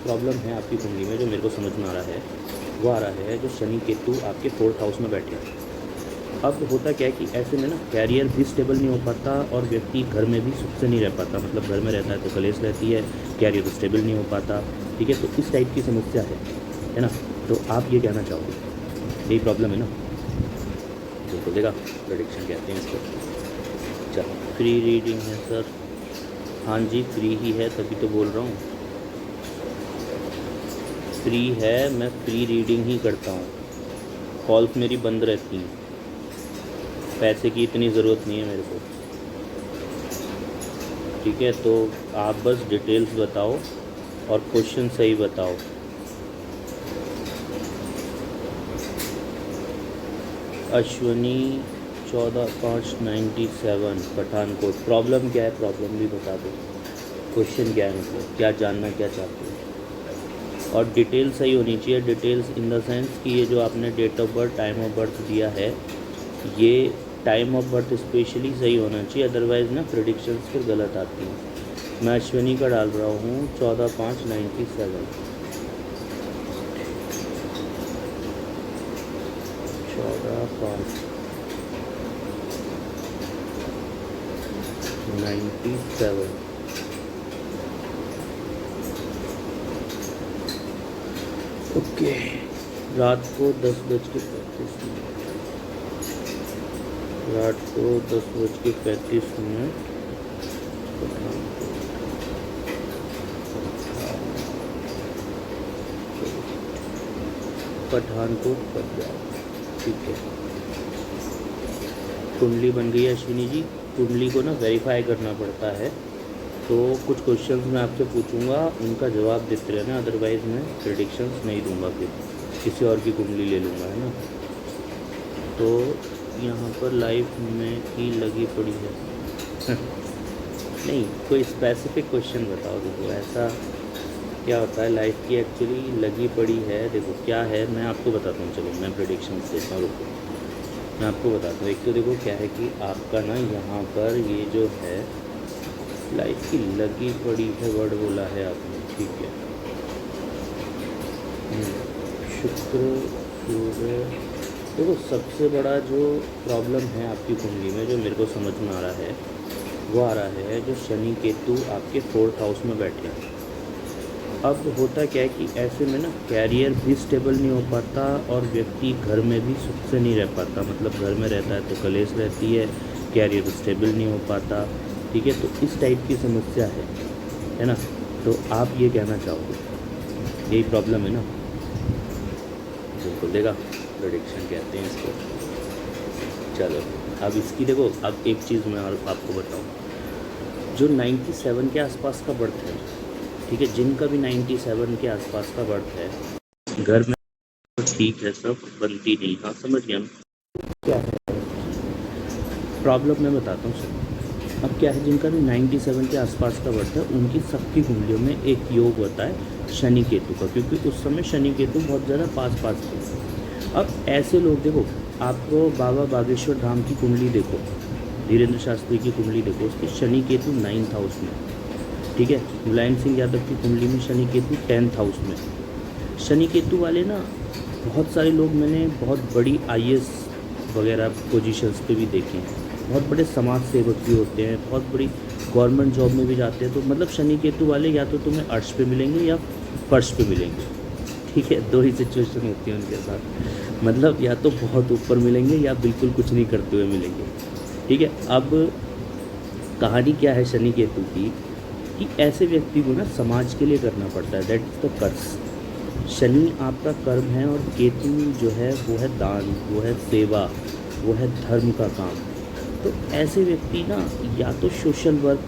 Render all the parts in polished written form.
Problem है आपकी कुंडली में जो मेरे को समझ में आ रहा है, वो आ रहा है जो शनि केतु आपके 4th हाउस में बैठे हैं। अब होता क्या है कि ऐसे में ना कैरियर भी स्टेबल नहीं हो पाता और व्यक्ति घर में भी सुख से नहीं रह पाता। मतलब घर में रहता है तो कलेश रहती है, कैरियर स्टेबल नहीं हो पाता। ठीक है, तो इस टाइप की समस्या है ना। तो आप ये कहना चाहोगे, यही प्रॉब्लम है ना। बिल्कुल देखा, प्रेडिक्शन कहते हैं इसको। चलो, फ्री रीडिंग है सर। हाँ जी, फ्री ही है, तभी तो बोल रहा हूँ फ्री है। मैं फ्री रीडिंग ही करता हूँ, कॉल्स मेरी बंद रहती हैं, पैसे की इतनी ज़रूरत नहीं है मेरे को। ठीक है, तो आप बस डिटेल्स बताओ और क्वेश्चन सही बताओ। अश्वनी 14/5/97 पठानकोट। प्रॉब्लम क्या है, प्रॉब्लम भी बता दो। क्वेश्चन क्या है, मतलब क्या जानना क्या चाहते हो। और डिटेल सही होनी चाहिए। डिटेल्स इन द सेंस कि ये जो आपने date of birth, time of birth दिया है, ये टाइम ऑफ बर्थ स्पेशली सही होना चाहिए, अदरवाइज़ ना प्रेडिक्शंस फिर गलत आती हैं। मैं अश्विनी का डाल रहा हूँ 14/5/97। 14/5/97। ओके, रात को 10:35। रात को 10:35। पठानकोट पंजाब। ठीक है, कुंडली बन गई है अश्विनी जी। कुंडली को ना वेरीफाई करना पड़ता है, तो कुछ क्वेश्चंस मैं आपसे पूछूंगा, उनका जवाब देते रहना, अदरवाइज़ मैं प्रेडिक्शंस नहीं दूंगा, फिर किसी और की कुंडली ले लूँगा, है ना। तो यहाँ पर लाइफ में ही लगी पड़ी है नहीं, कोई स्पेसिफिक क्वेश्चन बताओ। देखो ऐसा क्या होता है, लाइफ की एक्चुअली लगी पड़ी है। देखो क्या है, मैं आपको बताता हूँ। चलो मैं प्रेडिक्शन देता हूँ, रुको मैं आपको बताता हूँ। एक तो देखो क्या है कि आपका ना यहाँ पर ये जो है लाइफ की लगी पड़ी है, वर्ड बोला है आपने। ठीक है, शुक्र सूर्य। देखो सबसे बड़ा जो प्रॉब्लम है आपकी कुंडली में जो मेरे को समझ में आ रहा है, वो आ रहा है जो शनि केतु आपके 4th हाउस में बैठे हैं। अब होता क्या है कि ऐसे में ना कैरियर भी स्टेबल नहीं हो पाता और व्यक्ति घर में भी सुख से नहीं रह पाता। मतलब घर में रहता है तो कलेश रहती है, कैरियर स्टेबल नहीं हो पाता। ठीक है, तो इस टाइप की समस्या है ना। तो आप ये कहना चाहोगे, यही प्रॉब्लम है ना। बिल्कुल देखा, प्रेडिक्शन कहते हैं इसको। चलो, अब इसकी देखो, अब एक चीज़ मैं और आपको बताऊँ। जो 97 के आसपास का बर्थ है, ठीक है, जिनका भी 97 के आसपास का बर्थ है, घर में तो ठीक है, सब बनती नहीं। हाँ समझ गया। क्या है प्रॉब्लम, मैं बताता हूँ सर। अब क्या है, जिनका भी 97 के आसपास का बर्थ है, उनकी सबकी कुंडलियों में एक योग होता है शनि केतु का, क्योंकि उस समय शनि केतु बहुत ज़्यादा पास थे। अब ऐसे लोग देखो, आपको बाबा बागेश्वर धाम की कुंडली देखो, धीरेन्द्र शास्त्री की कुंडली देखो, उसके शनि केतु 9th हाउस में। ठीक है, मुलायम सिंह यादव की कुंडली में शनि केतु 10th हाउस में। शनि केतु वाले ना बहुत सारे लोग मैंने बहुत बड़ी IAS वगैरह पोजीशंस पे भी देखे हैं, बहुत बड़े समाज सेवक भी होते हैं, बहुत बड़ी गवर्नमेंट जॉब में भी जाते हैं। तो मतलब शनि केतु वाले या तो तुम्हें अर्श पे मिलेंगे या फर्श पे मिलेंगे। ठीक है, दो ही सिचुएशन होती है उनके साथ। मतलब या तो बहुत ऊपर मिलेंगे या बिल्कुल कुछ नहीं करते हुए मिलेंगे। ठीक है, अब कहानी क्या है शनि केतु की, कि ऐसे व्यक्ति को ना समाज के लिए करना पड़ता है, that is the curse. Shani आपका कर्म है और केतु जो है वो है दान, वो है सेवा, वो है धर्म का काम। तो ऐसे व्यक्ति ना या तो सोशल वर्क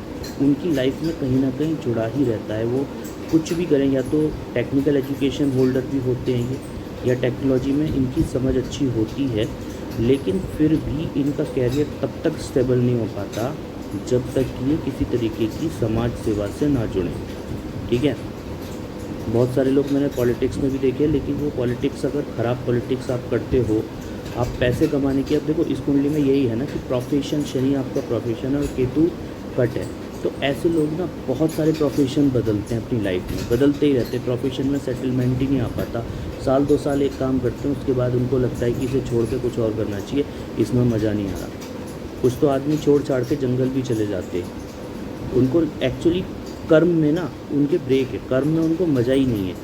उनकी लाइफ में कहीं ना कहीं जुड़ा ही रहता है, वो कुछ भी करें, या तो टेक्निकल एजुकेशन होल्डर भी होते हैं ये, या टेक्नोलॉजी में इनकी समझ अच्छी होती है, लेकिन फिर भी इनका कैरियर तब तक स्टेबल नहीं हो पाता जब तक कि ये किसी तरीके की समाज सेवा से ना जुड़ें। ठीक है, बहुत सारे लोग मैंने पॉलिटिक्स में भी देखे, लेकिन वो पॉलिटिक्स, अगर ख़राब पॉलिटिक्स आप करते हो, आप पैसे कमाने की, अब देखो इस कुंडली में यही है ना कि प्रोफेशन, शनि आपका प्रोफेशन है और केतु कट है। तो ऐसे लोग ना बहुत सारे प्रोफेशन बदलते हैं अपनी लाइफ में, बदलते ही रहते हैं, प्रोफेशन में सेटलमेंट ही नहीं आ पाता। साल 2 साल एक काम करते हैं, उसके बाद उनको लगता है कि इसे छोड़ के कुछ और करना चाहिए, इसमें मज़ा नहीं आ रहा। कुछ तो आदमी छोड़ छाड़ के जंगल भी चले जाते हैं। उनको एक्चुअली कर्म में ना उनके ब्रेक है, कर्म में उनको मज़ा ही नहीं है।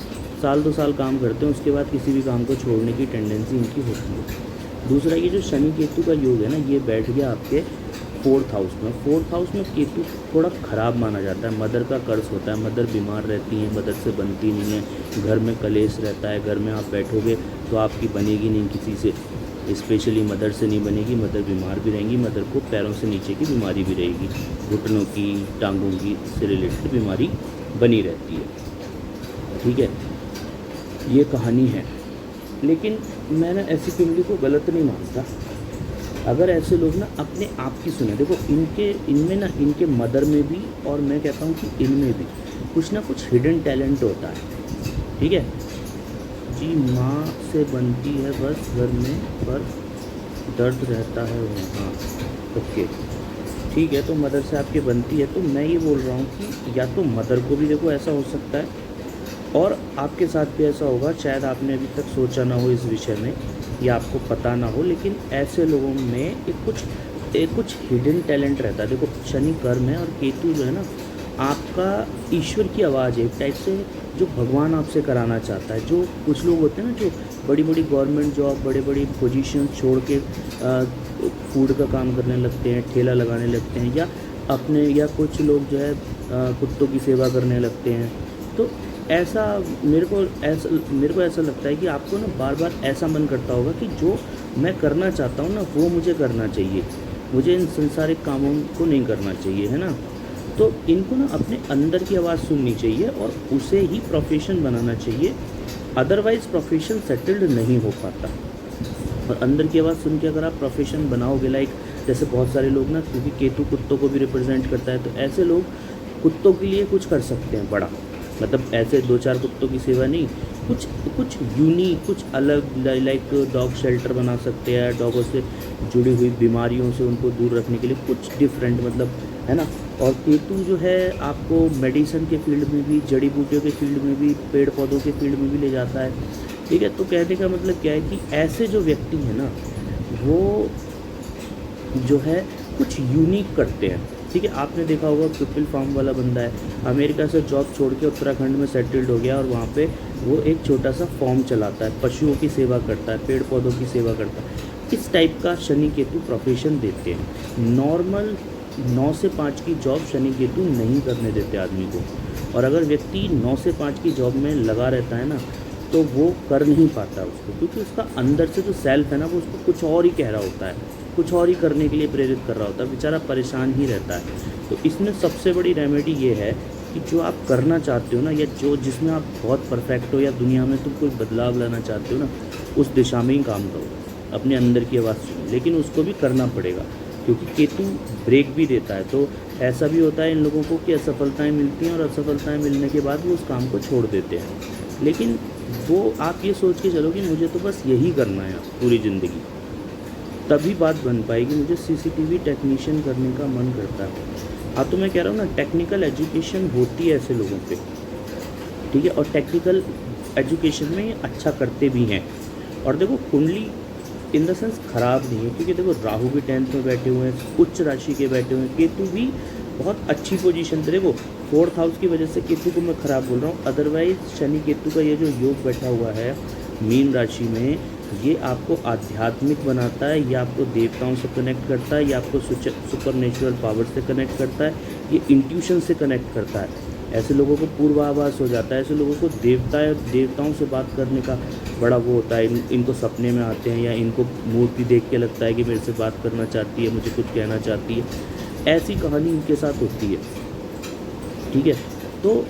साल 2 साल काम करते हैं, उसके बाद किसी भी काम को छोड़ने की टेंडेंसी इनकी होती है। दूसरा, ये जो शनि केतु का योग है ना, ये बैठ गया आपके 4th हाउस में। 4th हाउस में केतु थोड़ा ख़राब माना जाता है, मदर का कर्ज होता है, मदर बीमार रहती हैं, मदर से बनती नहीं है, घर में कलेश रहता है, घर में आप बैठोगे तो आपकी बनेगी नहीं किसी से, स्पेशली मदर से नहीं बनेगी, मदर बीमार भी रहेंगी, मदर को पैरों से नीचे की बीमारी भी रहेगी, घुटनों की, टांगों की से रिलेटेड बीमारी बनी रहती है। ठीक है, ये कहानी है। लेकिन मैंने ऐसी कुंडली को गलत नहीं मानता। अगर ऐसे लोग ना अपने आप की सुने, देखो इनमें ना, इनके मदर में भी और मैं कहता हूँ कि इनमें भी कुछ ना कुछ हिडन टैलेंट होता है। ठीक है जी, माँ से बनती है बस घर में, पर दर्द रहता है वहाँ। ओके, ठीक है, तो मदर से आपके बनती है, तो मैं ये बोल रहा हूँ कि या तो मदर को भी देखो ऐसा हो सकता है और आपके साथ भी ऐसा होगा, शायद आपने अभी तक सोचा ना हो इस विषय में या आपको पता ना हो, लेकिन ऐसे लोगों में एक कुछ हिडन टैलेंट रहता है। देखो शनि कर्म है और केतु जो है ना, आपका ईश्वर की आवाज़ है, एक टाइप से जो भगवान आपसे कराना चाहता है। जो कुछ लोग होते हैं ना, जो बड़ी बड़ी गवर्नमेंट जॉब, बड़े बड़ी पोजीशन छोड़ के फूड का काम करने लगते हैं, ठेला लगाने लगते हैं, या कुछ लोग जो है कुत्तों की सेवा करने लगते हैं। तो ऐसा मेरे को ऐसा लगता है कि आपको ना बार बार ऐसा मन करता होगा कि जो मैं करना चाहता हूँ ना, वो मुझे करना चाहिए, मुझे इन संसारिक कामों को नहीं करना चाहिए, है ना। तो इनको ना अपने अंदर की आवाज़ सुननी चाहिए और उसे ही प्रोफेशन बनाना चाहिए, अदरवाइज़ प्रोफेशन सेटल्ड नहीं हो पाता। और अंदर की आवाज़ सुन के अगर आप प्रोफेशन बनाओगे, लाइक जैसे बहुत सारे लोग ना, क्योंकि केतु कुत्तों को भी रिप्रेजेंट करता है, तो ऐसे लोग कुत्तों के लिए कुछ कर सकते हैं बड़ा, मतलब ऐसे 2-4 कुत्तों की सेवा नहीं, कुछ यूनिक, कुछ अलग, लाइक डॉग शेल्टर बना सकते हैं, डॉगों से जुड़ी हुई बीमारियों से उनको दूर रखने के लिए कुछ डिफरेंट, मतलब, है ना। और केतु जो है आपको मेडिसिन के फील्ड में भी, जड़ी बूटियों के फील्ड में भी, पेड़ पौधों के फील्ड में भी ले जाता है। ठीक है, तो कहने का मतलब क्या है कि ऐसे जो व्यक्ति हैं ना, वो जो है कुछ यूनिक करते हैं। ठीक है, आपने देखा होगा पिपल फार्म वाला बंदा है, अमेरिका से जॉब छोड़ के उत्तराखंड में सेटल्ड हो गया और वहाँ पे वो एक छोटा सा फॉर्म चलाता है, पशुओं की सेवा करता है, पेड़ पौधों की सेवा करता है। इस टाइप का शनि केतु प्रोफेशन देते हैं। नॉर्मल 9 से 5 की जॉब शनि केतु नहीं करने देते आदमी को। और अगर व्यक्ति 9 से 5 की जॉब में लगा रहता है ना, तो वो कर नहीं पाता उसको, क्योंकि उसका अंदर से जो सेल्फ है ना, वो उसको कुछ और ही कह रहा होता है, कुछ और ही करने के लिए प्रेरित कर रहा होता है, बेचारा परेशान ही रहता है। तो इसमें सबसे बड़ी रेमेडी ये है कि जो आप करना चाहते हो ना, या जिसमें आप बहुत परफेक्ट हो, या दुनिया में तुम कोई बदलाव लाना चाहते हो ना, उस दिशा में ही काम करो, अपने अंदर की आवाज़ सुनो, लेकिन उसको भी करना पड़ेगा, क्योंकि केतु ब्रेक भी देता है। तो ऐसा भी होता है इन लोगों को कि असफलताएँ मिलती हैं और असफलताएँ मिलने के बाद वो उस काम को छोड़ देते हैं। लेकिन वो आप ये सोच के चलो कि मुझे तो बस यही करना है पूरी ज़िंदगी, तभी बात बन पाएगी। मुझे सीसीटीवी टेक्नीशियन करने का मन करता है। हाँ, तो मैं कह रहा हूँ ना, टेक्निकल एजुकेशन होती है ऐसे लोगों पे, ठीक है, और टेक्निकल एजुकेशन में ये अच्छा करते भी हैं। और देखो कुंडली इन द सेंस ख़राब नहीं है, क्योंकि देखो राहु भी 10th में बैठे हुए हैं, उच्च राशि के बैठे हुए हैं, केतु भी बहुत अच्छी पोजीशन पे। देखो 4th हाउस की वजह से केतु को मैं ख़राब बोल रहा हूँ, अदरवाइज़ शनि केतु का ये जो योग बैठा हुआ है मीन राशि में, ये आपको आध्यात्मिक बनाता है, ये आपको देवताओं से कनेक्ट करता है, ये आपको सुपर नेचुरल पावर से कनेक्ट करता है, ये इंट्यूशन से कनेक्ट करता है। ऐसे लोगों को पूर्वाभास हो जाता है, ऐसे लोगों को देवताओं से बात करने का बड़ा वो होता है, इनको सपने में आते हैं, या इनको मूर्ति देख के लगता है कि मेरे से बात करना चाहती है, मुझे कुछ कहना चाहती है, ऐसी कहानी इनके साथ होती है। ठीक है, तो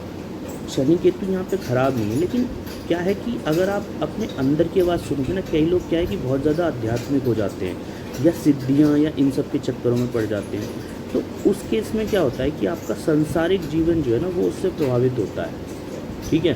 शनि केतु यहाँ पे ख़राब नहीं है, लेकिन क्या है कि अगर आप अपने अंदर की आवाज़ सुनोगे ना, कई लोग क्या है कि बहुत ज़्यादा आध्यात्मिक हो जाते हैं, या सिद्धियाँ या इन सब के चक्करों में पड़ जाते हैं, तो उस केस में क्या होता है कि आपका सांसारिक जीवन जो है ना, वो उससे प्रभावित होता है। ठीक है,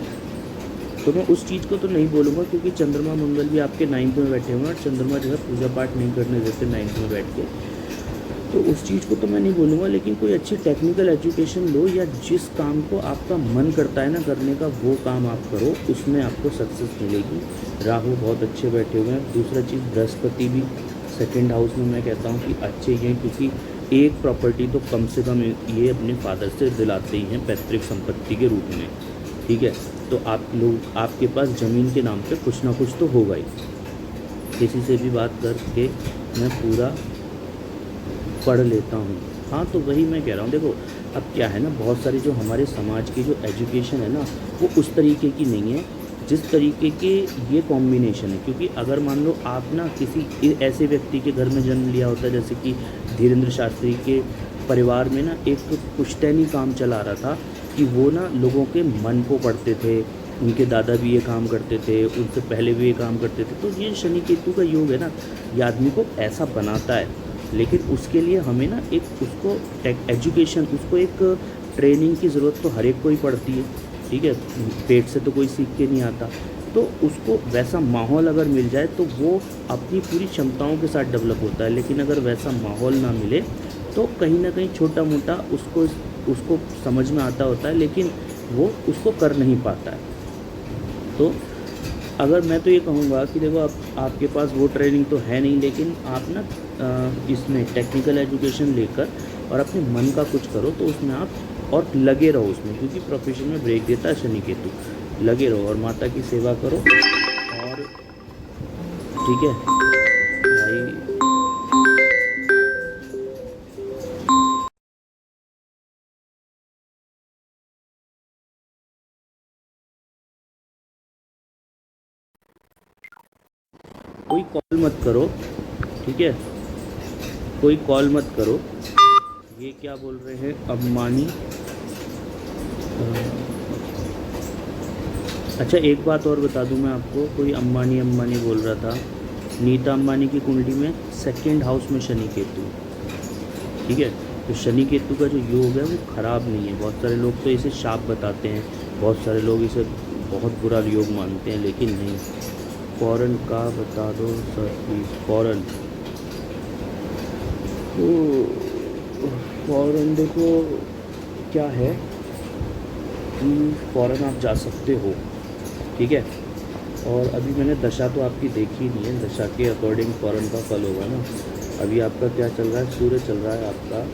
तो मैं उस चीज़ को तो नहीं बोलूँगा, क्योंकि चंद्रमा मंगल भी आपके 9th में बैठे हुए हैं, और चंद्रमा जो है पूजा पाठ नहीं करने देते 9th में बैठ के। तो उस चीज़ को तो मैं नहीं बोलूँगा, लेकिन कोई अच्छी टेक्निकल एजुकेशन लो, या जिस काम को आपका मन करता है ना करने का, वो काम आप करो, उसमें आपको सक्सेस मिलेगी। राहु बहुत अच्छे बैठे हुए हैं। दूसरा चीज़, बृहस्पति भी सेकंड हाउस में मैं कहता हूँ कि अच्छे ही हैं, क्योंकि एक प्रॉपर्टी तो कम से कम ये अपने फादर से दिलाते ही हैं पैतृक संपत्ति के रूप में, ठीक है। तो आप लोग, आपके पास ज़मीन के नाम पे कुछ ना कुछ तो होगा ही। किसी से भी बात करके मैं पूरा पढ़ लेता हूँ। हाँ, तो वही मैं कह रहा हूँ, देखो अब क्या है ना, बहुत सारी जो हमारे समाज की जो एजुकेशन है ना, वो उस तरीके की नहीं है जिस तरीके के ये कॉम्बिनेशन है। क्योंकि अगर मान लो आप ना किसी ऐसे व्यक्ति के घर में जन्म लिया होता है, जैसे कि धीरेन्द्र शास्त्री के परिवार में ना एक पुश्तैनी काम चला रहा था कि वो ना लोगों के मन को पढ़ते थे, उनके दादा भी ये काम करते थे, उनसे पहले भी ये काम करते थे। तो ये शनि केतु का योग है ना, ये आदमी को ऐसा बनाता है। लेकिन उसके लिए हमें ना एक उसको एजुकेशन, उसको एक ट्रेनिंग की ज़रूरत तो हर एक को ही पड़ती है, ठीक है। पेट से तो कोई सीख के नहीं आता। तो उसको वैसा माहौल अगर मिल जाए तो वो अपनी पूरी क्षमताओं के साथ डेवलप होता है। लेकिन अगर वैसा माहौल ना मिले तो कहीं ना कहीं छोटा मोटा उसको समझ में आता होता है, लेकिन वो उसको कर नहीं पाता है। तो अगर मैं तो ये कहूँगा कि देखो आपके पास वो ट्रेनिंग तो है नहीं, लेकिन आप ना इसमें टेक्निकल एजुकेशन लेकर और अपने मन का कुछ करो, तो उसमें आप और लगे रहो उसमें, क्योंकि प्रोफेशन में ब्रेक देता है शनि केतु। लगे रहो और माता की सेवा करो, और ठीक है भाई। कोई कॉल मत करो, ठीक है, कोई कॉल मत करो। ये क्या बोल रहे हैं अंबानी? अच्छा, एक बात और बता दूं मैं आपको, कोई अंबानी बोल रहा था। नीता अंबानी की कुंडली में सेकंड हाउस में शनि केतु, ठीक है। तो शनि केतु का जो योग है वो ख़राब नहीं है। बहुत सारे लोग तो इसे शाप बताते हैं, बहुत सारे लोग इसे बहुत बुरा योग मानते हैं, लेकिन नहीं। फॉरेन का बता दो सर प्लीज़। फॉरेन, तो फॉरेन देखो क्या है कि फॉरेन आप जा सकते हो, ठीक है। और अभी मैंने दशा तो आपकी देखी नहीं है, दशा के अकॉर्डिंग फॉरेन का फल होगा ना। अभी आपका क्या चल रहा है, सूर्य चल रहा है आपका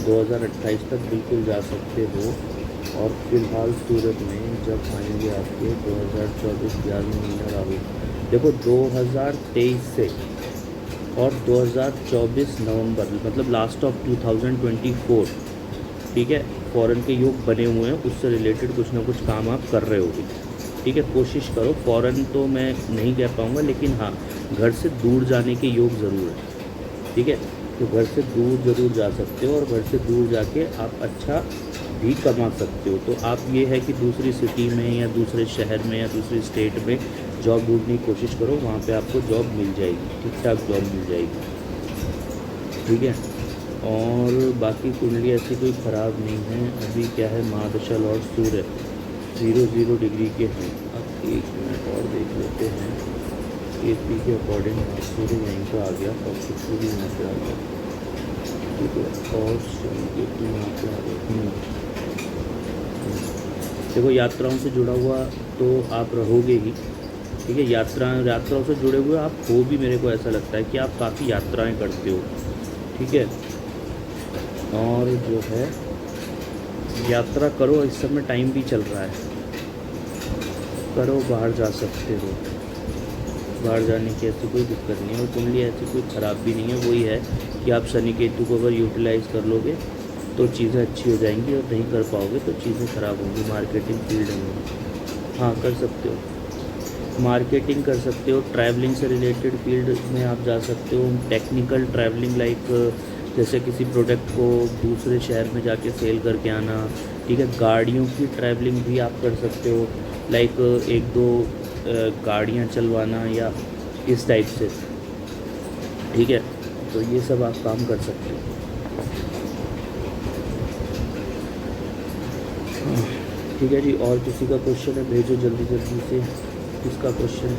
2028 तक बिल्कुल जा सकते हो। और फिलहाल सूरत में जब आएंगे आपके 2024 11वें महीना राहु, देखो 2023 से और 2024 नवंबर, मतलब लास्ट ऑफ 2024, ठीक है, फॉरेन के योग बने हुए हैं। उससे रिलेटेड कुछ ना कुछ काम आप कर रहे होगे, ठीक है। कोशिश करो। फॉरेन तो मैं नहीं कह पाऊँगा, लेकिन हाँ, घर से दूर जाने के योग ज़रूर है, ठीक है। तो घर से दूर ज़रूर जा सकते हो, और घर से दूर जाके आप अच्छा भी कमा सकते हो। तो आप ये है कि दूसरी सिटी में या दूसरे शहर में या दूसरी स्टेट में जॉब ढूंढने की कोशिश करो, वहाँ पे आपको जॉब मिल जाएगी, ठीक ठाक जॉब मिल जाएगी, ठीक है। और बाकी कुंडली ऐसी कोई ख़राब नहीं है। अभी क्या है, महादशा लॉर्ड सूर्य 0 डिग्री के हैं। अब एक मिनट और देख लेते हैं। AP के अकॉर्डिंग सूर्य यहीं पर आ गया और केतु भी यहाँ पे आ गया, ठीक है। और केतु यहाँ पे आ गया। देखो, यात्राओं से जुड़ा हुआ तो आप रहोगे ही, ठीक है। यात्राओं से जुड़े हुए आप हो भी, मेरे को ऐसा लगता है कि आप काफ़ी यात्राएं करते हो, ठीक है। और जो है यात्रा करो, इस समय टाइम भी चल रहा है, करो, बाहर जा सकते हो। बाहर जाने की ऐसी कोई दिक्कत नहीं है, और कुंडली ऐसी कोई ख़राब भी नहीं है। वही है कि आप शनि केतु को अगर यूटिलाइज़ कर लोगे तो चीज़ें अच्छी हो जाएंगी, और नहीं कर पाओगे तो चीज़ें ख़राब होंगी। मार्केटिंग फील्ड में हाँ कर सकते हो, मार्केटिंग कर सकते हो। ट्रैवलिंग से रिलेटेड फील्ड में आप जा सकते हो। टेक्निकल ट्रैवलिंग, लाइक जैसे किसी प्रोडक्ट को दूसरे शहर में जाके सेल करके आना, ठीक है। गाड़ियों की ट्रैवलिंग भी आप कर सकते हो, लाइक 1-2 गाड़ियाँ चलवाना या इस टाइप से, ठीक है। तो ये सब आप काम कर सकते हो। ठीक है जी, और किसी का क्वेश्चन है भेजो जल्दी जल्दी से। किसका क्वेश्चन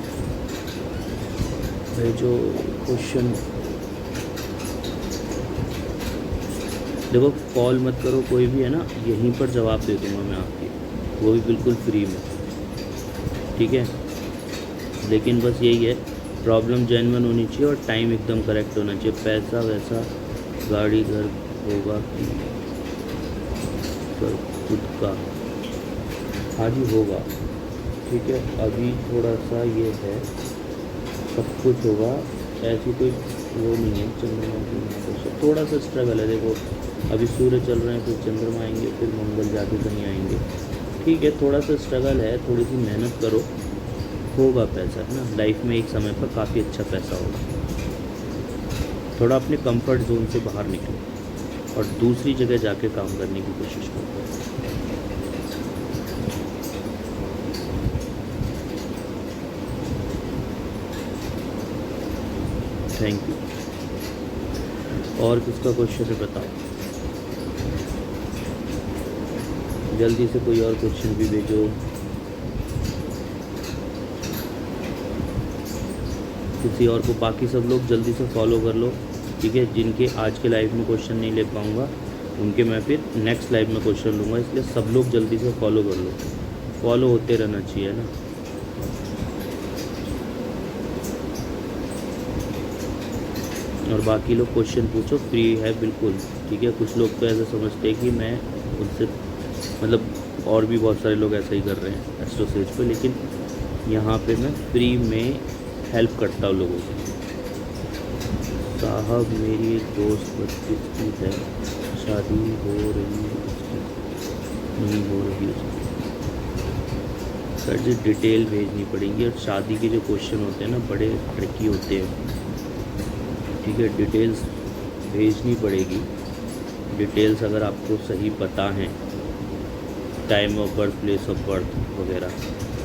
भेजो, क्वेश्चन। देखो कॉल मत करो कोई भी, है ना, यहीं पर जवाब दे दूँगा मैं आपकी, वो भी बिल्कुल फ्री में, ठीक है। लेकिन बस यही है, प्रॉब्लम जेन्युइन होनी चाहिए और टाइम एकदम करेक्ट होना चाहिए। पैसा वैसा गाड़ी घर होगा कि पर खुद का, हाँ जी होगा, ठीक है। अभी थोड़ा सा ये है, सब कुछ होगा, ऐसी कोई वो नहीं है। चंद्रमा की महादशा थोड़ा सा स्ट्रगल है, देखो अभी सूर्य चल रहे हैं, फिर चंद्रमा आएंगे, फिर मंगल जाके कहीं आएंगे, ठीक है। थोड़ा सा स्ट्रगल है, थोड़ी सी मेहनत करो, होगा पैसा, है ना। लाइफ में एक समय पर काफ़ी अच्छा पैसा होगा। थोड़ा अपने कंफर्ट जोन से बाहर निकलो और दूसरी जगह जाके काम करने की कोशिश करो। Thank you. और किसका क्वेश्चन है बताओ, जल्दी से कोई और क्वेश्चन भी भेजो। किसी और को, बाकी सब लोग जल्दी से फॉलो कर लो, ठीक है। जिनके आज के लाइव में क्वेश्चन नहीं ले पाऊँगा उनके मैं फिर नेक्स्ट लाइव में क्वेश्चन लूँगा, इसलिए सब लोग जल्दी से फॉलो कर लो, फॉलो होते रहना चाहिए, है ना। और बाकी लोग क्वेश्चन पूछो, फ्री है बिल्कुल, ठीक है। कुछ लोग तो ऐसा समझते हैं कि मैं उनसे, मतलब और भी बहुत सारे लोग ऐसा ही कर रहे हैं एस्ट्रोसेज पे, लेकिन यहाँ पे मैं फ्री में हेल्प करता हूँ लोगों को। साहब मेरी एक दोस्त 25 की है, शादी हो रही है उसकी, नहीं हो रही उसकी। सर जी डिटेल भेजनी पड़ेंगी, और शादी के जो क्वेश्चन होते हैं ना बड़े ट्रिकी होते हैं, ठीक है। डिटेल्स भेजनी पड़ेगी, डिटेल्स अगर आपको सही पता है, time of birth, place of birth वगैरह,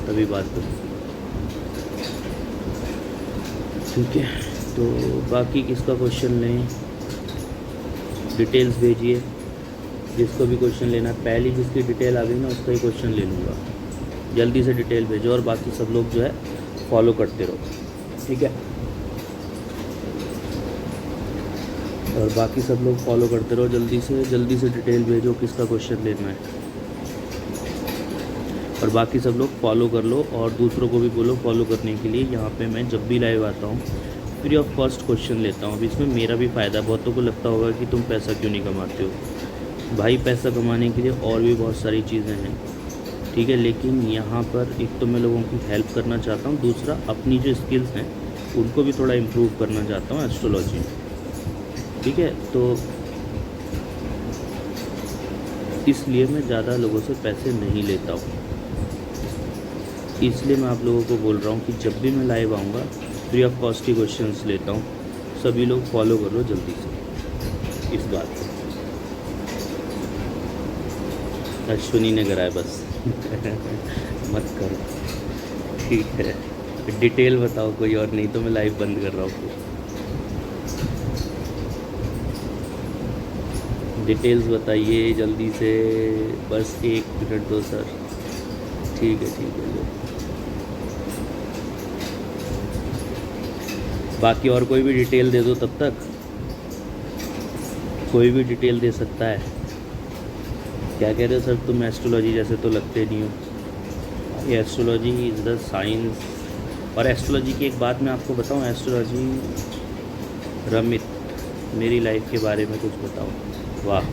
तभी बात करो, ठीक है। तो बाकी किसका क्वेश्चन लें, डिटेल्स भेजिए, जिसको भी क्वेश्चन लेना है। पहली जिसकी डिटेल आ गई ना उसका ही क्वेश्चन ले लूँगा, जल्दी से डिटेल भेजो, और बाकी सब लोग जो है फॉलो करते रहो, ठीक है। और बाकी सब लोग फॉलो करते रहो, जल्दी से डिटेल भेजो किसका क्वेश्चन लेना है, और बाकी सब लोग फॉलो कर लो, और दूसरों को भी बोलो फॉलो करने के लिए। यहाँ पे मैं जब भी लाइव आता हूँ फ्री ऑफ कॉस्ट क्वेश्चन लेता हूँ। अब इसमें मेरा भी फ़ायदा, बहुतों को लगता होगा कि तुम पैसा क्यों नहीं कमाते हो। भाई पैसा कमाने के लिए और भी बहुत सारी चीज़ें हैं, ठीक है। लेकिन यहाँ पर एक तो मैं लोगों की हेल्प करना चाहता हूँ, दूसरा अपनी जो स्किल्स हैं उनको भी थोड़ा इम्प्रूव करना चाहता हूँ एस्ट्रोलॉजी में, ठीक है। तो इसलिए मैं ज़्यादा लोगों से पैसे नहीं लेता हूँ, इसलिए मैं आप लोगों को बोल रहा हूँ कि जब भी मैं लाइव आऊँगा फ्री ऑफ कॉस्ट की क्वेश्चंस लेता हूँ। सभी लोग फॉलो कर लो जल्दी से इस बात को। अश्विनी ने कराया बस मत करो, ठीक है। डिटेल बताओ कोई और, नहीं तो मैं लाइव बंद कर रहा हूँ। डिटेल्स बताइए जल्दी से, बस 1 मिनट दो सर, ठीक है लो। बाकी और कोई भी डिटेल दे दो, तब तक कोई भी डिटेल दे सकता है। क्या कह रहे हो सर, तुम एस्ट्रोलॉजी जैसे तो लगते नहीं हो। ये एस्ट्रोलॉजी इज़ द साइंस। और एस्ट्रोलॉजी की एक बात मैं आपको बताऊं, एस्ट्रोलॉजी, रमित मेरी लाइफ के बारे में कुछ बताओ। वाह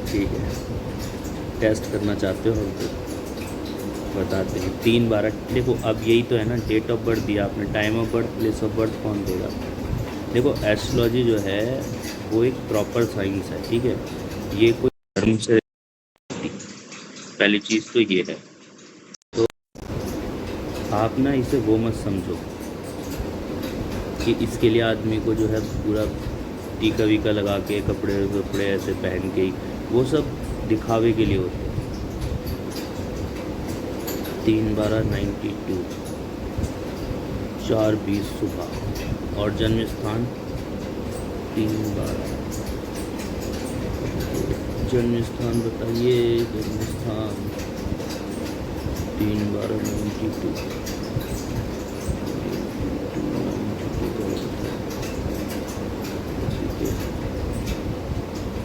ठीक है, टेस्ट करना चाहते हो हमको बताते हैं। 3-12 देखो, अब यही तो है ना, डेट ऑफ बर्थ दिया आपने, time of birth, place of birth कौन देगा। देखो एस्ट्रोलॉजी जो है वो एक प्रॉपर साइंस है, ठीक है। ये कोई धर्म से, पहली चीज़ तो ये है। तो आप ना इसे वो मत समझो कि इसके लिए आदमी को जो है पूरा टीका वीका लगा के कपड़े ऐसे पहन के, वो सब दिखावे के लिए होते हैं। 3/12/92, 4:20 सुबह, और जन्म स्थान 3/12। जन्म स्थान बताइए, जन्म स्थान 3/12/92।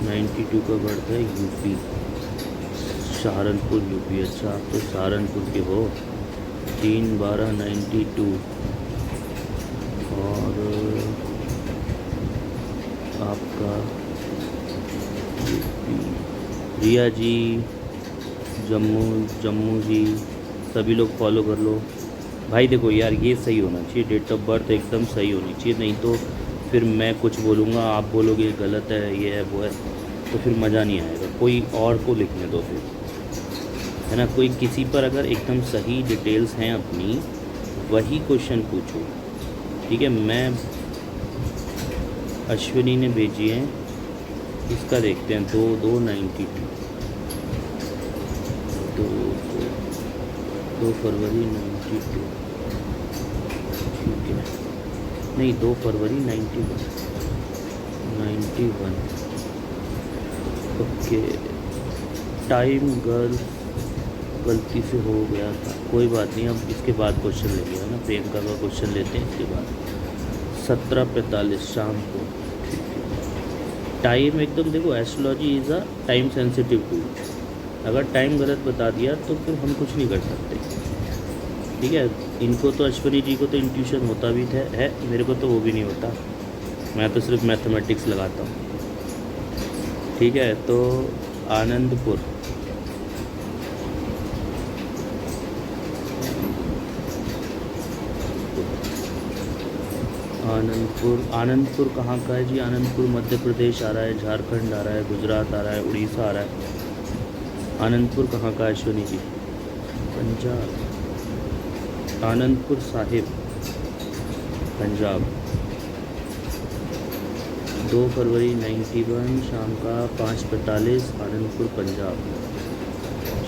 92 92 का बर्थ है, यूपी, सहारनपुर यूपी। अच्छा, आप तो सहारनपुर के हो। 3/12/92। और आपका यूपी, रिया जी, जम्मू, जम्मू जी, सभी लोग फॉलो कर लो भाई। देखो यार, ये सही होना चाहिए, डेट ऑफ बर्थ एकदम सही होनी चाहिए, नहीं तो फिर मैं कुछ बोलूँगा, आप बोलोगे गलत है, ये है वो है, तो फिर मज़ा नहीं आएगा। कोई और को लिखने दो फिर, है ना। कोई किसी पर अगर एकदम सही डिटेल्स हैं अपनी, वही क्वेश्चन पूछो, ठीक है। मैं अश्विनी ने भेजी है, इसका देखते हैं। 2/2/92, 2 फरवरी 92, ठीक है। नहीं, 2 फरवरी 91, 91। ओके, टाइम गर्ल गलती से हो गया था, कोई बात नहीं। अब इसके बाद क्वेश्चन लेंगे, है ना। प्रियंका का क्वेश्चन लेते हैं इसके बाद। 17:45 शाम को, टाइम एकदम देखो, astrology is a time sensitive tool. अगर टाइम गलत बता दिया तो फिर हम कुछ नहीं कर सकते, ठीक है। इनको तो, अश्विनी जी को तो इंट्यूशन होता भी है, मेरे को तो वो भी नहीं होता, मैं तो सिर्फ मैथमेटिक्स लगाता हूँ, ठीक है। तो आनंदपुर, आनंदपुर कहाँ का है जी? आनंदपुर मध्य प्रदेश आ रहा है, झारखंड आ रहा है, गुजरात आ रहा है, उड़ीसा आ रहा है। आनंदपुर कहाँ का है अश्विनी जी? पंजाब, आनंदपुर साहिब, पंजाब। 2 फरवरी 91 शाम का 5:45, आनंदपुर पंजाब।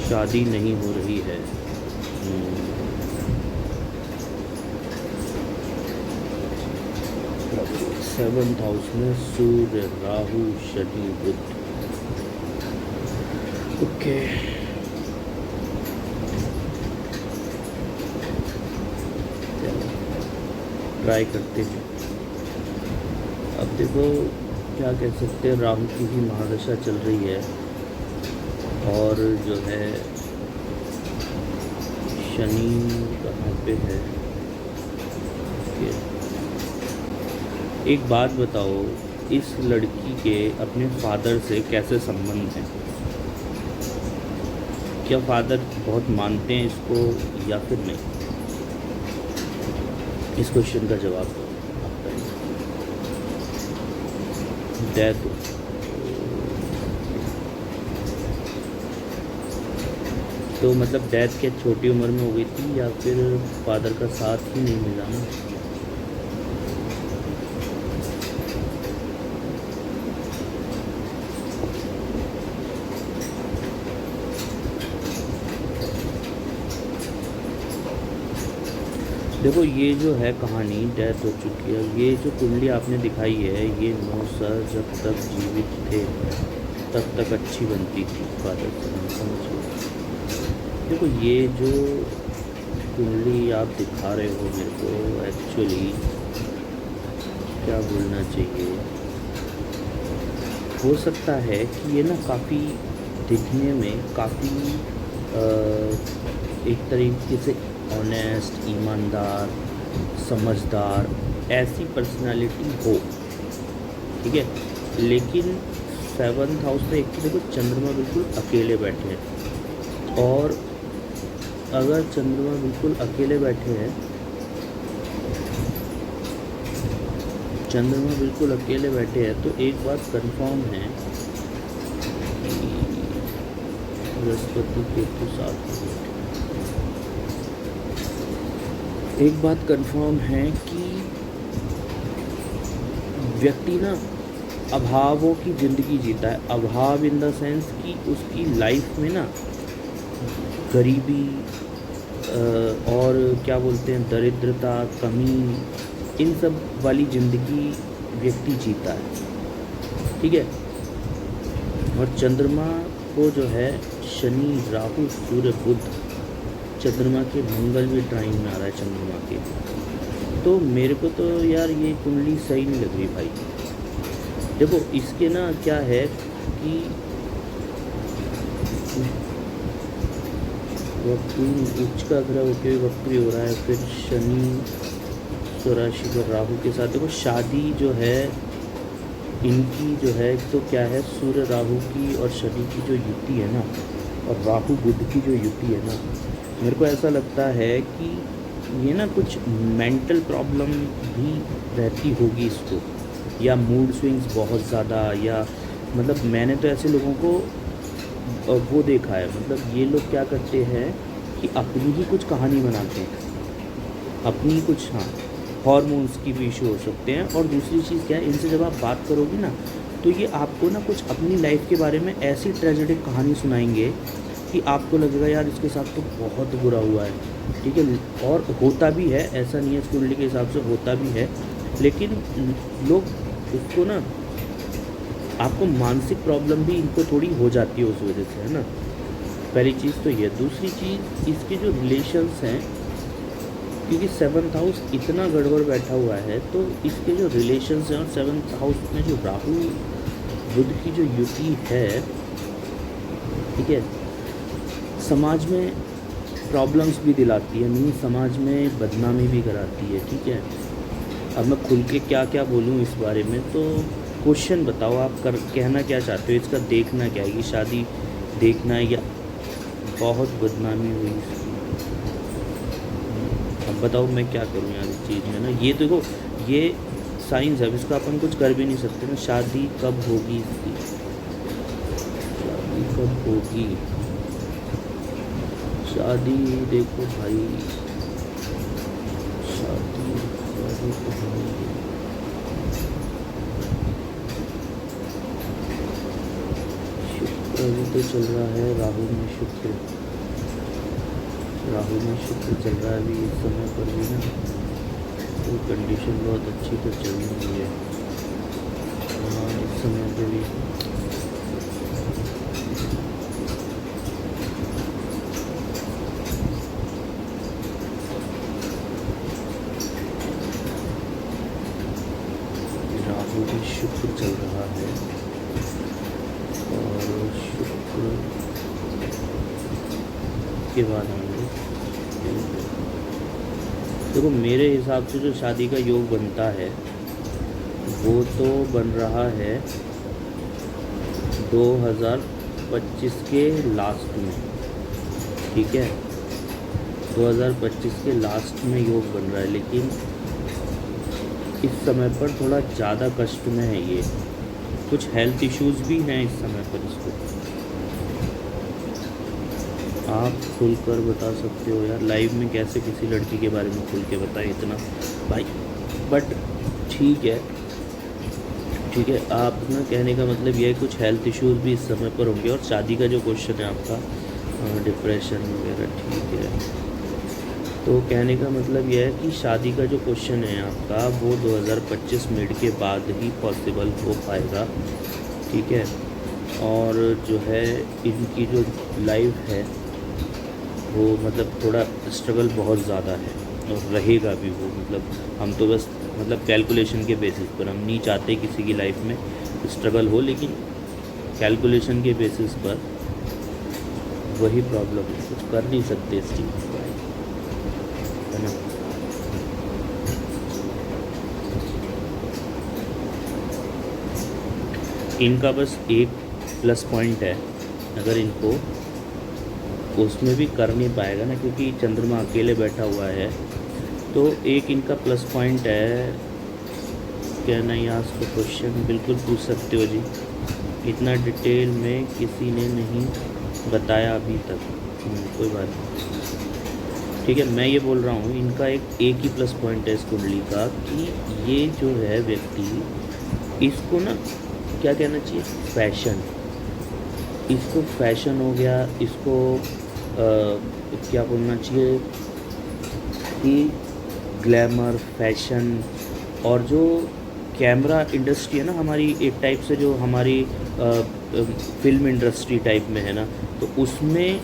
शादी नहीं हो रही है। 7th हाउस में सूर्य, राहु, शनि, बुध। ओके, ट्राई करते हैं। अब देखो, क्या कह सकते हैं, राहु की भी महादशा चल रही है, और जो है शनि कहाँ पे है। एक बात बताओ, इस लड़की के अपने फादर से कैसे संबंध हैं? क्या फादर बहुत मानते हैं इसको या फिर नहीं? इस क्वेश्चन का जवाब दो। डेथ, तो मतलब डेथ क्या छोटी उम्र में हो गई थी, या फिर फादर का साथ ही नहीं मिला ना? देखो, ये जो है कहानी, डेथ हो चुकी है। ये जो कुंडली आपने दिखाई है, ये 9 सर जब तक जीवित थे तब तक अच्छी बनती थी फादर से, समझिए। देखो, ये जो कुंडली आप दिखा रहे हो मेरे को, एक्चुअली क्या बोलना चाहिए, हो सकता है कि ये ना काफ़ी दिखने में काफ़ी एक तरीके से ऑनेस्ट, ईमानदार, समझदार, ऐसी पर्सनालिटी हो, ठीक है। लेकिन 7th हाउस में एक तो देखो, चंद्रमा बिल्कुल अकेले बैठे हैं, और अगर चंद्रमा बिल्कुल अकेले बैठे हैं, चंद्रमा बिल्कुल अकेले बैठे हैं, तो एक बात कंफर्म है, बृहस्पति केतु साथ में। एक बात कंफर्म है कि व्यक्ति ना अभावों की ज़िंदगी जीता है। अभाव इन द सेंस कि उसकी लाइफ में ना गरीबी और क्या बोलते हैं, दरिद्रता, कमी, इन सब वाली ज़िंदगी व्यक्ति जीता है, ठीक है। और चंद्रमा को जो है शनि, राहु, सूर्य, बुध, चंद्रमा के मंगल भी ट्राइन में आ रहा है चंद्रमा के, तो मेरे को तो यार ये कुंडली सही नहीं लग रही भाई। देखो, इसके ना क्या है, कि वक्री उच्च का ग्रह होके वक्री हो रहा है, फिर शनि स्वराशि पर राहु के साथ। देखो शादी जो है इनकी जो है तो क्या है, सूर्य राहु की और शनि की जो युति है ना, और राहु बुध की जो युति है ना, मेरे को ऐसा लगता है कि ये ना कुछ मेंटल प्रॉब्लम भी रहती होगी इसको, या मूड स्विंग्स बहुत ज़्यादा, या मतलब मैंने तो ऐसे लोगों को वो देखा है, मतलब ये लोग क्या करते हैं कि अपनी ही कुछ कहानी बनाते हैं, अपनी कुछ, हाँ, हॉर्मोन्स की भी इशू हो सकते हैं। और दूसरी चीज़ क्या है, इनसे जब आप बात करोगे ना तो ये आपको ना कुछ अपनी लाइफ के बारे में ऐसी ट्रेजेडिक कहानी सुनाएंगे कि आपको लगेगा यार इसके साथ तो बहुत बुरा हुआ है, ठीक है। और होता भी है, ऐसा नहीं है, इस कुंडली के हिसाब से होता भी है, लेकिन लोग उसको ना, आपको मानसिक प्रॉब्लम भी इनको थोड़ी हो जाती है उस वजह से, है ना। पहली चीज़ तो ये। दूसरी चीज़, इसके जो रिलेशंस हैं, क्योंकि 7th हाउस इतना गड़बड़ बैठा हुआ है, तो इसके जो रिलेशंस हैं, और 7th हाउस में जो राहु बुध की जो युति है, ठीक है, समाज में प्रॉब्लम्स भी दिलाती है, नहीं समाज में बदनामी भी कराती है, ठीक है। अब मैं खुल के क्या क्या बोलूँ इस बारे में, तो क्वेश्चन बताओ आप कहना क्या चाहते हो, इसका देखना क्या है, कि शादी देखना है या बहुत बदनामी हुई इसकी। अब बताओ मैं क्या करूँ यार इस चीज़ में ना। ये देखो ये साइंस है, इसका अपन कुछ कर भी नहीं सकते ना। शादी कब होगी इसकी, शादी कब होगी, शादी देखो भाई, शादी तो होगी। शुक्र अभी तो चल रहा है, राहु में शुक्र चल रहा है अभी इस समय पर भी ना, तो कंडीशन बहुत अच्छी तो चल रही है। हाँ, इस समय पे भी राहु भी शुक्र चल रहा है, और शुक्र के बाद हम लोग देखो, मेरे हिसाब से जो शादी का योग बनता है वो तो बन रहा है 2025 के लास्ट में, ठीक है, 2025 के लास्ट में योग बन रहा है, लेकिन इस समय पर थोड़ा ज़्यादा कष्ट में है ये, कुछ हेल्थ इश्यूज भी हैं इस समय पर इसको। आप खुल कर बता सकते हो यार, लाइव में कैसे किसी लड़की के बारे में खुल के बताएं इतना भाई, बट ठीक है, आप ना कहने का मतलब ये है कुछ हेल्थ इश्यूज भी इस समय पर होंगे। और शादी का जो क्वेश्चन है आपका, डिप्रेशन वगैरह, ठीक है, तो कहने का मतलब यह है कि शादी का जो क्वेश्चन है आपका वो 2025 मिड के बाद ही पॉसिबल हो पाएगा, ठीक है। और जो है इनकी जो लाइफ है वो मतलब थोड़ा स्ट्रगल बहुत ज़्यादा है, और रहेगा भी वो, मतलब हम तो बस मतलब कैलकुलेशन के बेसिस पर, हम नहीं चाहते किसी की लाइफ में स्ट्रगल हो, लेकिन कैलकुलेशन के बेसिस पर वही प्रॉब्लम है, कुछ कर नहीं सकते इस चीज़ पर, है ना। इनका बस एक प्लस पॉइंट है, अगर इनको उसमें भी कर नहीं पाएगा ना, क्योंकि चंद्रमा अकेले बैठा हुआ है, तो एक इनका प्लस पॉइंट है। क्या नहीं, आज को क्वेश्चन बिल्कुल पूछ सकते हो जी, इतना डिटेल में किसी ने नहीं बताया अभी तक, कोई बात नहीं, ठीक है। मैं ये बोल रहा हूँ इनका एक ही प्लस पॉइंट है इस कुंडली का, कि ये जो है व्यक्ति, इसको ना क्या कहना चाहिए, फैशन, इसको फैशन हो गया, इसको क्या बोलना चाहिए कि ग्लैमर, फैशन, और जो कैमरा इंडस्ट्री है ना हमारी, एक टाइप से जो हमारी फिल्म इंडस्ट्री टाइप में है ना, तो उसमें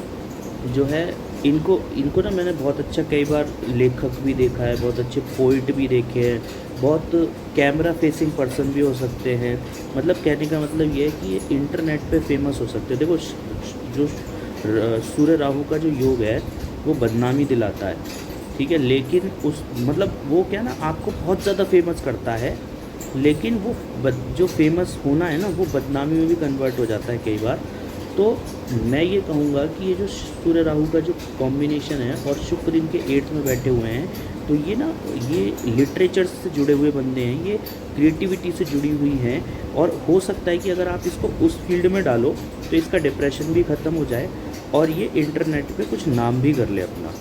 जो है इनको इनको ना मैंने बहुत अच्छा कई बार लेखक भी देखा है, बहुत अच्छे पोइट भी देखे हैं, बहुत कैमरा फेसिंग पर्सन भी हो सकते हैं। मतलब कहने का मतलब ये है कि ये इंटरनेट पे फेमस हो सकते हैं। देखो जो सूर्य राहु का जो योग है वो बदनामी दिलाता है, ठीक है, लेकिन उस मतलब वो क्या ना आपको बहुत ज़्यादा फेमस करता है, लेकिन वो जो फेमस होना है ना वो बदनामी में भी कन्वर्ट हो जाता है कई बार। तो मैं ये कहूँगा कि ये जो सूर्य राहु का जो कॉम्बिनेशन है और शुक्र इनके 8th में बैठे हुए हैं, तो ये ना ये लिटरेचर से जुड़े हुए बंदे हैं, ये क्रिएटिविटी से जुड़ी हुई हैं, और हो सकता है कि अगर आप इसको उस फील्ड में डालो तो इसका डिप्रेशन भी ख़त्म हो जाए और ये इंटरनेट पे कुछ नाम भी कर ले अपना,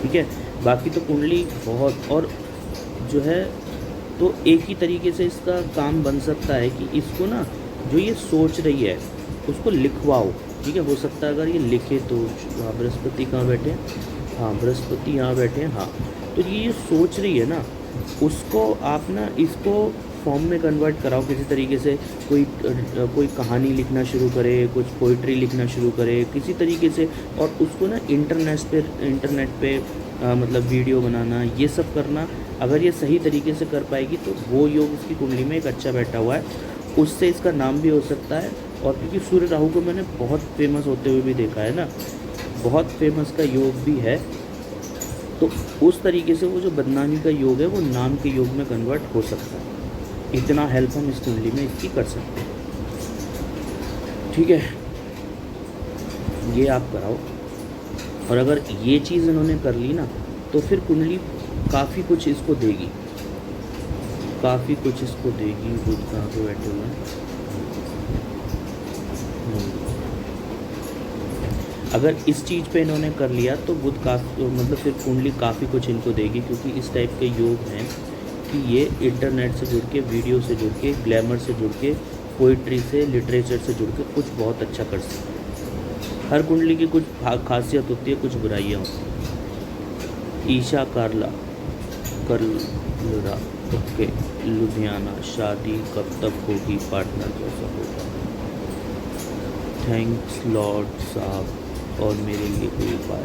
ठीक है। बाकी तो कुंडली बहुत और जो है, तो एक ही तरीके से इसका काम बन सकता है कि इसको ना जो ये सोच रही है उसको लिखवाओ, ठीक है। हो सकता है अगर ये लिखे तो, हाँ बृहस्पति कहाँ बैठे हैं, हाँ बृहस्पति यहाँ बैठे हैं, हाँ, तो ये सोच रही है ना उसको आप ना इसको फॉर्म में कन्वर्ट कराओ किसी तरीके से। कोई कहानी लिखना शुरू करे, कुछ पोइट्री लिखना शुरू करे किसी तरीके से, और उसको ना इंटरनेट पे मतलब वीडियो बनाना, ये सब करना। अगर ये सही तरीके से कर पाएगी तो वो योग उसकी कुंडली में एक अच्छा बैठा हुआ है, उससे इसका नाम भी हो सकता है। और क्योंकि सूर्य राहु को मैंने बहुत फेमस होते हुए भी देखा है ना, बहुत फेमस का योग भी है, तो उस तरीके से वो जो बदनामी का योग है वो नाम के योग में कन्वर्ट हो सकता है। इतना हेल्प हम इस कुंडली में इसकी कर सकते हैं, ठीक है। ये आप कराओ, और अगर ये चीज़ इन्होंने कर ली ना तो फिर कुंडली काफ़ी कुछ इसको देगी, काफ़ी कुछ इसको देगी। बुध कहाँ पे बैठे हुए हैं, अगर इस चीज़ पे इन्होंने कर लिया तो बुध काफ़ी मतलब फिर कुंडली काफ़ी कुछ इनको देगी, क्योंकि इस टाइप के योग हैं कि ये इंटरनेट से जुड़ के, वीडियो से जुड़ के, ग्लैमर से जुड़ के, पोइट्री से, लिटरेचर से जुड़ के कुछ बहुत अच्छा कर सकते हैं। हर कुंडली की कुछ खासियत होती है, कुछ बुराइयाँ होती हैं। ईशा कारला करलरा, ओके, लुधियाना, शादी कब तक होगी, पार्टनर कैसा होगा, थैंक्स लॉर्ड साहब, और मेरे लिए कोई उपाय,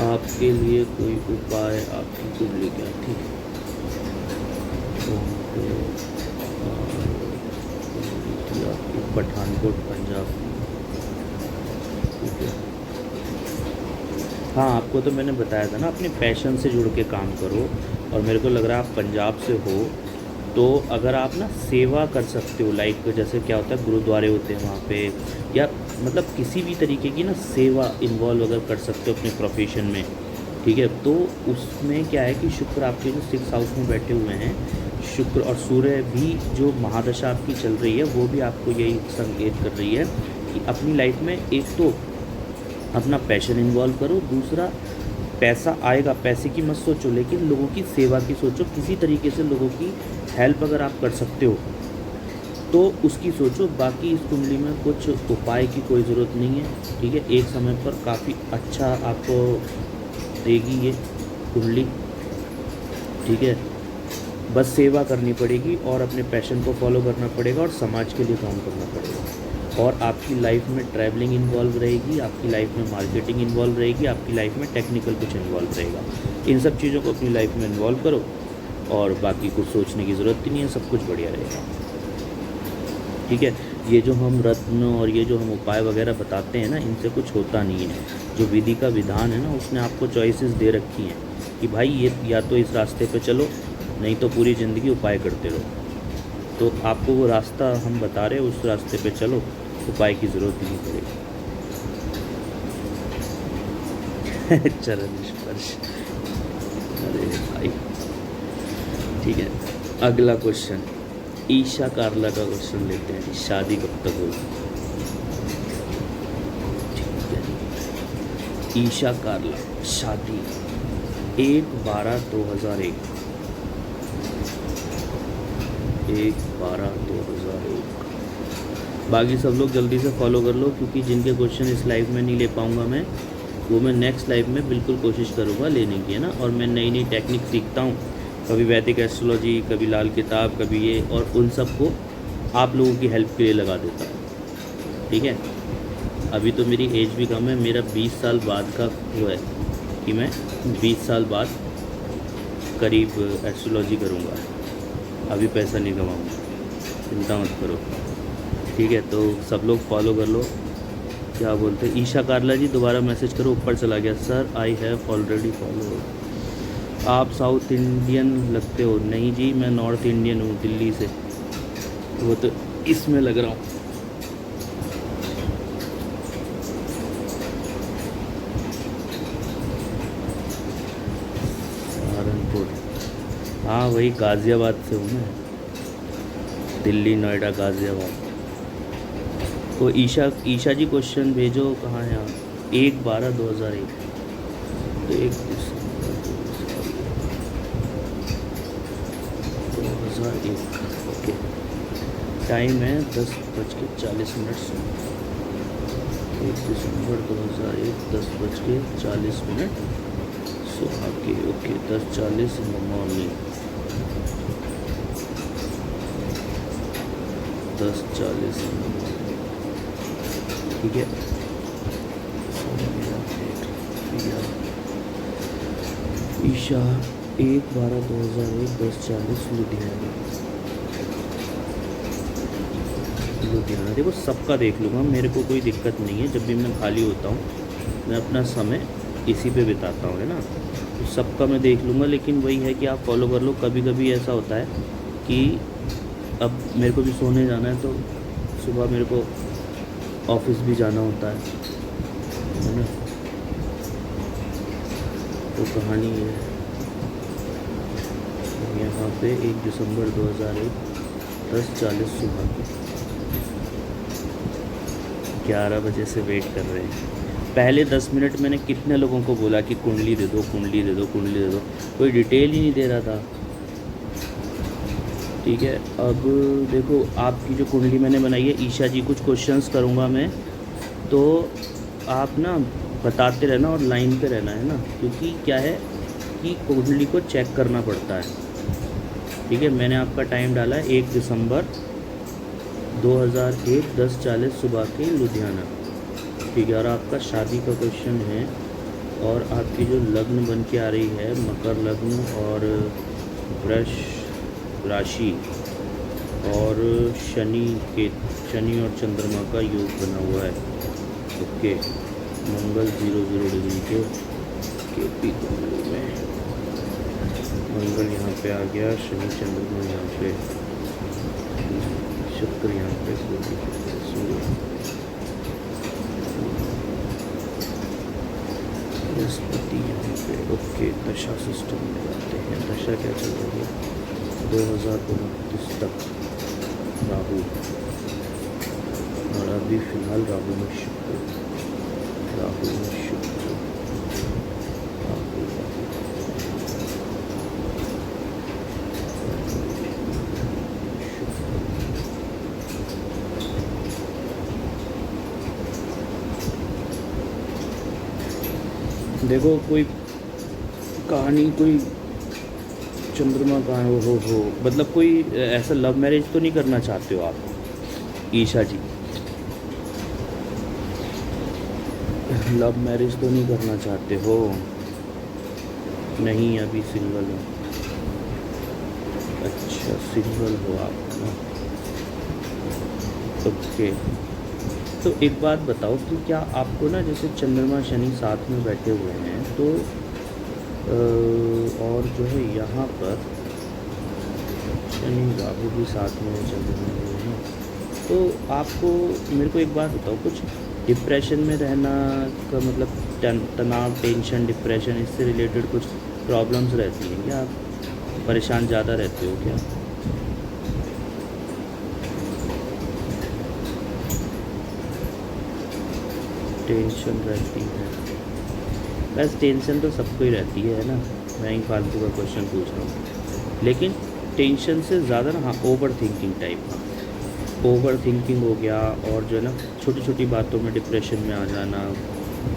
आपके लिए कोई उपाय, आपकी कुंडली क्या थी, आपकी पठानकोट पंजाब, ठीक है। हाँ, आपको तो मैंने बताया था ना अपने पैशन से जुड़ के काम करो, और मेरे को लग रहा है आप पंजाब से हो, तो अगर आप ना सेवा कर सकते हो, लाइक जैसे क्या होता है गुरुद्वारे होते हैं वहाँ पे, या मतलब किसी भी तरीके की ना सेवा इन्वॉल्व अगर कर सकते हो अपने प्रोफेशन में, ठीक है, तो उसमें क्या है कि शुक्र आपके जो 6th हाउस में बैठे हुए हैं, शुक्र और सूर्य भी जो महादशा आपकी चल रही है वो भी आपको यही संकेत कर रही है कि अपनी लाइफ में एक तो अपना पैशन इन्वॉल्व करो, दूसरा पैसा आएगा, पैसे की मत सोचो लेकिन लोगों की सेवा की सोचो, किसी तरीके से लोगों की हेल्प अगर आप कर सकते हो तो उसकी सोचो। बाकी इस कुंडली में कुछ उपाय की कोई ज़रूरत नहीं है, ठीक है। एक समय पर काफ़ी अच्छा आपको देगी ये कुंडली, ठीक है। बस सेवा करनी पड़ेगी और अपने पैशन को फॉलो करना पड़ेगा और समाज के लिए काम करना पड़ेगा, और आपकी लाइफ में ट्रैवलिंग इन्वॉल्व रहेगी, आपकी लाइफ में मार्केटिंग इन्वॉल्व रहेगी, आपकी लाइफ में टेक्निकल कुछ इन्वॉल्व रहेगा। इन सब चीज़ों को अपनी लाइफ में इन्वॉल्व करो और बाकी कुछ सोचने की ज़रूरत ही नहीं है, सब कुछ बढ़िया रहेगा, ठीक है। ये जो हम रत्न और ये जो हम उपाय वगैरह बताते हैं ना, इनसे कुछ होता नहीं है। जो विधि का विधान है ना, उसने आपको चॉइसेस दे रखी हैं कि भाई ये या तो इस रास्ते पे चलो, नहीं तो पूरी ज़िंदगी उपाय करते रहो। तो आपको वो रास्ता हम बता रहे हैं, उस रास्ते पे चलो, उपाय की ज़रूरत ही नहीं पड़ेगी। चरण स्पर्श, अरे भाई, ठीक है। अगला क्वेश्चन ईशा कारला का क्वेश्चन लेते हैं, शादी कब तक होगी, ठीक है। ईशा कारला, शादी 1/12/2001, 1/12/2001। बाकी सब लोग जल्दी से फॉलो कर लो, क्योंकि जिनके क्वेश्चन इस लाइव में नहीं ले पाऊँगा मैं, वो मैं नेक्स्ट लाइव में बिल्कुल कोशिश करूँगा लेने की, है ना। और मैं नई नई टेक्निक सीखता हूँ, कभी वैदिक एस्ट्रोलॉजी, कभी लाल किताब, कभी ये, और उन सब को आप लोगों की हेल्प के लिए लगा देता हूँ, ठीक है। अभी तो मेरी एज भी कम है, मेरा 20 साल बाद का वो है कि मैं 20 साल बाद करीब एस्ट्रोलॉजी करूँगा। अभी पैसा नहीं कमाऊँगा, चिंता मत करो, ठीक है। तो सब लोग फॉलो कर लो। क्या बोलते हैं, ईशा कार्ला जी दोबारा मैसेज करो, ऊपर चला गया। Sir I have already follow. आप साउथ इंडियन लगते हो। नहीं जी, मैं नॉर्थ इंडियन हूँ, दिल्ली से। वो तो इसमें लग रहा हूँ। सहारनपुर, हाँ वही गाज़ियाबाद से हूँ मैं, दिल्ली, नोएडा, गाज़ियाबाद। तो ईशा जी क्वेश्चन भेजो, कहाँ हैं आप? 1/12/2001। तो 1/12/2001, ओके। टाइम है 10:40। 1 दिसंबर 2001, 10:40 सुबह के, okay. 10:40 in the morning, 10:40 in the morning, ठीक है। ईशा 1/12/2001, 10:40 लुधियाना। देखो सबका देख लूँगा, मेरे को कोई दिक्कत नहीं है। जब भी मैं खाली होता हूँ मैं अपना समय इसी पे बिताता हूँ, है ना। तो सबका मैं देख लूँगा, लेकिन वही है कि आप फॉलो कर लो। कभी कभी ऐसा होता है कि अब मेरे को भी सोने जाना है, तो सुबह मेरे को ऑफिस भी जाना होता है ना। तो कहानी ये है, यहाँ पे 1 दिसंबर 2001, 10:40 सुबह के 11 बजे से वेट कर रहे हैं। पहले 10 मिनट मैंने कितने लोगों को बोला कि कुंडली दे दो, कुंडली दे दो, कुंडली दे दो, कोई डिटेल ही नहीं दे रहा था, ठीक है। अब देखो आपकी जो कुंडली मैंने बनाई है, ईशा जी कुछ क्वेश्चंस करूँगा मैं, तो आप ना बताते रहना और लाइन पे रहना, है ना। क्योंकि क्या है कि कुंडली को चेक करना पड़ता है, ठीक है। मैंने आपका टाइम डाला है 1 दिसंबर 2001, 10:40 सुबह के लुधियाना, ठीक है। और आपका शादी का क्वेश्चन है, और आपकी जो लग्न बन के आ रही है मकर लग्न और वृष राशि, और शनि और चंद्रमा का योग बना हुआ है, ओके। मंगल 00 डिग्री के केपी कुंडली में, मंगल यहाँ पे आ गया, शनि चंद्रमा यहाँ पे, शुक्र यहाँ पे, सूर्य, बृहस्पति यहाँ पे, ओके। दशा सिस्टम में जाते हैं। दशा क्या चल रही है 2029 तक, राहु, और अभी फिलहाल राहु में शुक्र, राहु में शुक्र, राहु, देखो कोई कहानी, कोई चंद्रमा का हो, मतलब कोई ऐसा लव मैरिज तो नहीं करना चाहते हो आप ईशा जी? लव मैरिज तो नहीं करना चाहते हो? नहीं, अभी सिंगल हो। अच्छा, सिंगल हो आप ना, ओके। तो एक बात बताओ कि क्या आपको ना, जैसे चंद्रमा शनि साथ में बैठे हुए हैं, तो और जो है यहाँ पर शनि राहु भी साथ में चल रहे हैं, तो आपको, मेरे को एक बात बताओ, कुछ डिप्रेशन में रहना का मतलब तनाव, टेंशन, डिप्रेशन, इससे रिलेटेड कुछ प्रॉब्लम्स रहती हैं क्या? आप परेशान ज़्यादा रहते हो क्या? टेंशन रहती है? बस टेंशन तो सबको ही रहती है ना, मैं ही फालतू का क्वेश्चन पूछ रहा हूँ। लेकिन टेंशन से ज़्यादा ना, हाँ, ओवर थिंकिंग टाइप का, ओवर थिंकिंग हो गया, और जो है ना छोटी छोटी बातों में डिप्रेशन में आ जाना,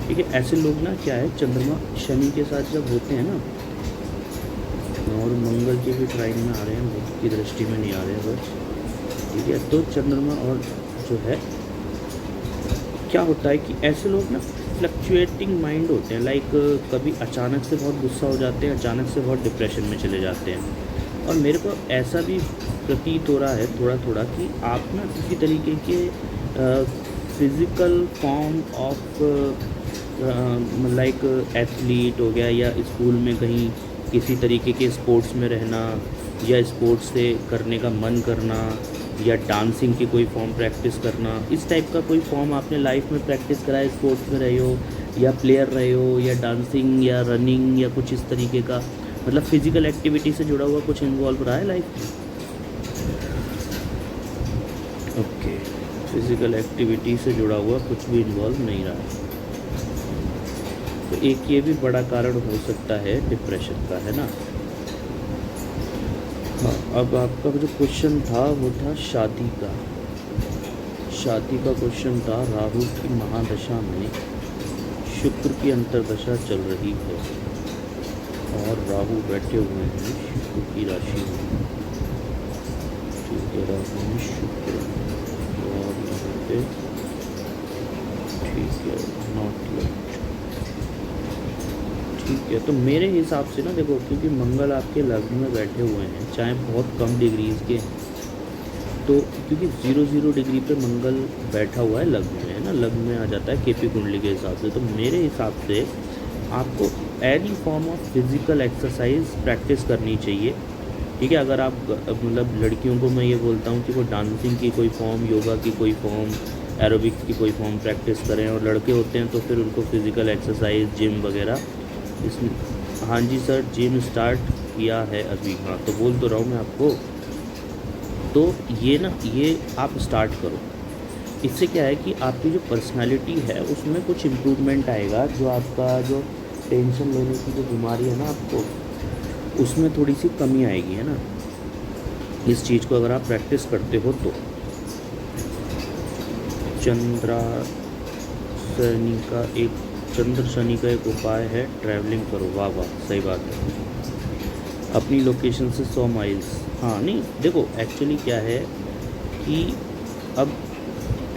ठीक है। ऐसे लोग ना, क्या है, चंद्रमा शनि के साथ जब होते हैं ना, और मंगल के भी ट्राइन में आ रहे हैं, बुध की दृष्टि में नहीं आ रहे हैं बस, ठीक है। तो चंद्रमा और जो है क्या होता है कि ऐसे लोग ना फ्लक्चुएटिंग माइंड होते हैं, लाइक कभी अचानक से बहुत गुस्सा हो जाते हैं, अचानक से बहुत डिप्रेशन में चले जाते हैं। और मेरे को ऐसा भी प्रतीत हो रहा है थोड़ा थोड़ा कि आप ना किसी तरीके के physical form of like athlete हो गया, या स्कूल में कहीं किसी तरीके के स्पोर्ट्स में रहना, या स्पोर्ट्स से करने का मन करना, या डांसिंग की कोई फॉर्म प्रैक्टिस करना, इस टाइप का कोई फॉर्म आपने लाइफ में प्रैक्टिस करा है, स्पोर्ट्स में रहे हो या प्लेयर रहे हो, या डांसिंग या रनिंग या कुछ इस तरीके का, मतलब फिज़िकल एक्टिविटी से जुड़ा हुआ कुछ इन्वॉल्व रहा है लाइफ में? ओके, फिज़िकल एक्टिविटी से जुड़ा हुआ कुछ भी इन्वॉल्व नहीं रहा है, तो एक ये भी बड़ा कारण हो सकता है डिप्रेशन का, है ना। हाँ, अब आपका जो क्वेश्चन था वो था शादी का। शादी का क्वेश्चन था, राहु की महादशा में शुक्र की अंतर्दशा चल रही है और राहु बैठे हुए हैं शुक्र की राशि में। ठीक है, राहु में शुक्र और यहाँ पे ठीक है, नॉट लेफ्ट। ठीक है, तो मेरे हिसाब से ना देखो, क्योंकि मंगल आपके लग्न में बैठे हुए हैं, चाहे बहुत कम डिग्रीज के हैं, तो क्योंकि 0 डिग्री पे मंगल बैठा हुआ है लग्न में, है ना, लग्न में आ जाता है केपी कुंडली के हिसाब से, तो मेरे हिसाब से आपको any form of physical exercise practice करनी चाहिए। ठीक है, अगर आप मतलब लड़कियों को मैं ये बोलता हूँ कि वो डांसिंग की कोई फॉर्म, योगा की कोई फॉर्म, एरोबिक्स की कोई फॉर्म प्रैक्टिस करें, और लड़के होते हैं तो फिर उनको फिज़िकल एक्सरसाइज, जिम वगैरह इसमें। हाँ जी सर, जिम स्टार्ट किया है अभी। हाँ, तो बोल तो रहा हूँ मैं आपको, तो ये ना, ये आप स्टार्ट करो। इससे क्या है कि आपकी जो पर्सनालिटी है उसमें कुछ इम्प्रूवमेंट आएगा, जो आपका जो टेंशन लेने की जो बीमारी है ना आपको, उसमें थोड़ी सी कमी आएगी, है ना, इस चीज़ को अगर आप प्रैक्टिस करते हो तो। चंद्र शनि का एक उपाय है ट्रैवलिंग करो। वाह वाह, सही बात है। अपनी लोकेशन से 100 माइल्स। हाँ, नहीं देखो, एक्चुअली क्या है कि अब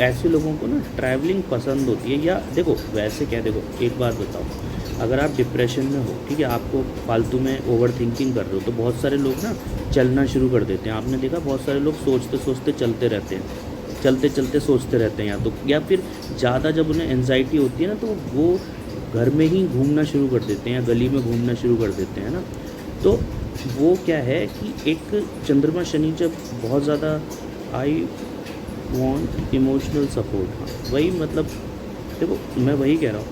ऐसे लोगों को ना ट्रैवलिंग पसंद होती है, या देखो वैसे क्या, देखो एक बात बताओ, अगर आप डिप्रेशन में हो, ठीक है, आपको फालतू में ओवर थिंकिंग कर रहे हो, तो बहुत सारे लोग ना चलना शुरू कर देते हैं। आपने देखा, बहुत सारे लोग सोचते सोचते चलते रहते हैं, चलते चलते सोचते रहते हैं, या फिर ज़्यादा जब उन्हें एंजाइटी होती है ना, तो वो घर में ही घूमना शुरू कर देते हैं, या गली में घूमना शुरू कर देते हैं ना। तो वो क्या है कि एक चंद्रमा शनि जब बहुत ज़्यादा, आई वांट इमोशनल सपोर्ट, हाँ वही, मतलब देखो मैं वही कह रहा हूँ।